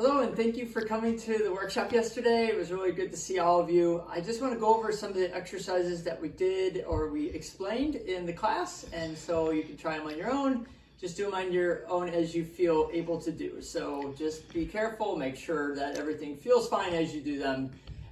Hello, and thank you for coming to the workshop yesterday. It was really good to see all of you. I just want to go over some of the exercises that we did or we explained in the class, and so you can try them on your own. Just do them on your own as you feel able to do. So just be careful, make sure that everything feels fine as you do them.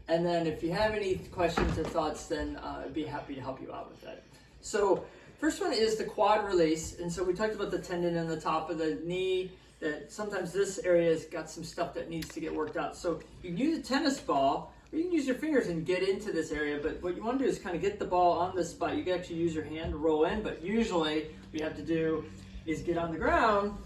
And then if you have any questions or thoughts, then I'd be happy to help you out with that. So first one is the quad release. And so we talked about the tendon in the top of the knee, that sometimes this area has got some stuff that needs to get worked out. So you can use a tennis ball, or you can use your fingers and get into this area, but what you want to do is kind of get the ball on this spot. You can actually use your hand to roll in, but usually what you have to do is get on the ground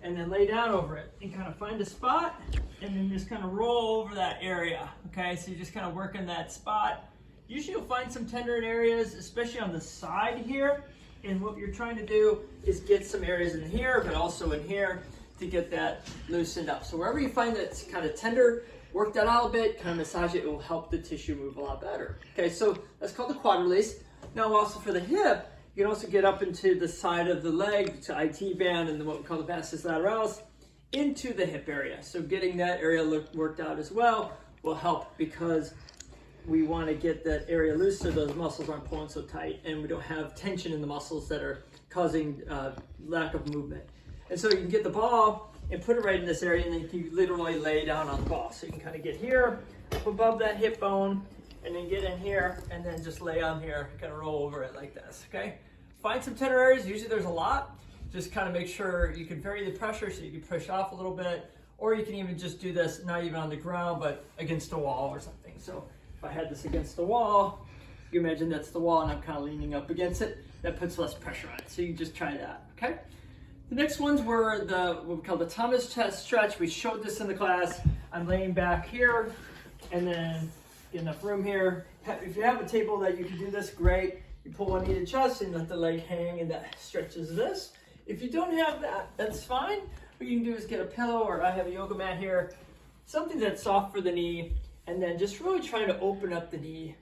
and then lay down over it and kind of find a spot and then just kind of roll over that area. Okay, so you're just kind of working that spot. Usually you'll find some tender areas, especially on the side here, and what you're trying to do is get some areas in here, but also in here, to get that loosened up. So wherever you find that's kind of tender, work that out a bit, kind of massage it, it will help the tissue move a lot better. Okay, so that's called the quad release. Now also for the hip, you can also get up into the side of the leg, to IT band, and then what we call the vastus lateralis, into the hip area. So getting that area worked out as well will help, because we want to get that area loose so those muscles aren't pulling so tight and we don't have tension in the muscles that are causing lack of movement. And so you can get the ball and put it right in this area, and then you literally lay down on the ball. So you can kind of get here, up above that hip bone, and then get in here, and then just lay on here, kind of roll over it like this, okay? Find some tender areas, usually there's a lot. Just kind of make sure you can vary the pressure so you can push off a little bit, or you can even just do this, not even on the ground, but against a wall or something. So if I had this against the wall, you imagine that's the wall and I'm kind of leaning up against it, that puts less pressure on it. So you can just try that, okay? The next ones were what we call the Thomas chest stretch. We showed this in the class. I'm laying back here and then get enough room here. If you have a table that you can do this, great. You pull one knee to chest and let the leg hang, and that stretches this. If you don't have that, that's fine. What you can do is get a pillow, or I have a yoga mat here, something that's soft for the knee, and then just really trying to open up the knee,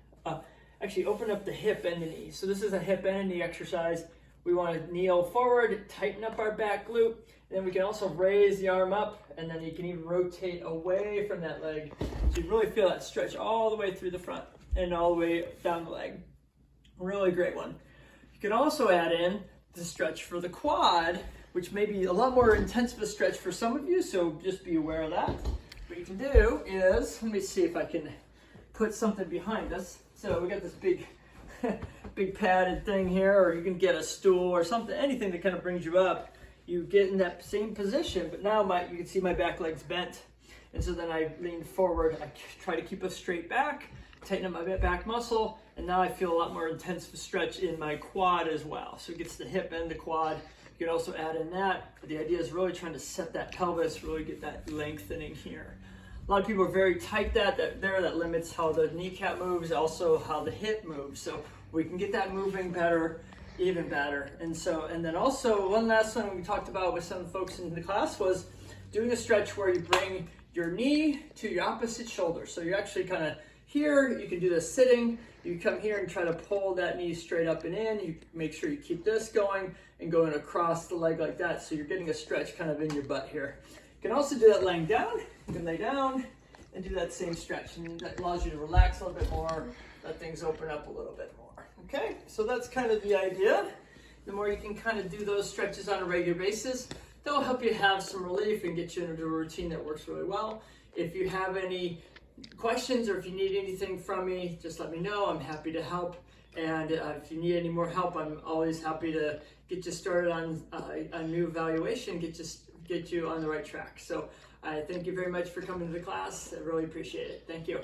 actually open up the hip and the knee. So this is a hip and a knee exercise. We want to kneel forward, tighten up our back glute, and then we can also raise the arm up, and then you can even rotate away from that leg. So you really feel that stretch all the way through the front and all the way down the leg. Really great one. You can also add in the stretch for the quad, which may be a lot more intense of a stretch for some of you, so just be aware of that. What you can do is, let me see if I can put something behind us. So we got this big padded thing here, or you can get a stool or something, anything that kind of brings you up. You get in that same position, but now you can see my back leg's bent. And so then I lean forward, I try to keep a straight back, tighten up my back muscle, and now I feel a lot more intense stretch in my quad as well. So it gets the hip and the quad. You can also add in that. But the idea is really trying to set that pelvis, really get that lengthening here. A lot of people are very tight that limits how the kneecap moves, also how the hip moves. So we can get that moving better, even better. And then also one last one we talked about with some folks in the class was doing a stretch where you bring your knee to your opposite shoulder. So you're actually kind of here, you can do this sitting. You come here and try to pull that knee straight up and in. You make sure you keep this going and going across the leg like that. So you're getting a stretch kind of in your butt here. You can also do that laying down. You can lay down and do that same stretch, and that allows you to relax a little bit more, let things open up a little bit more. Okay, so that's kind of the idea. The more you can kind of do those stretches on a regular basis, they'll help you have some relief and get you into a routine that works really well. If you have any questions or if you need anything from me, just let me know. I'm happy to help. And if you need any more help, I'm always happy to get you started on a new evaluation, get you on the right track. So I thank you very much for coming to the class. I really appreciate it. Thank you.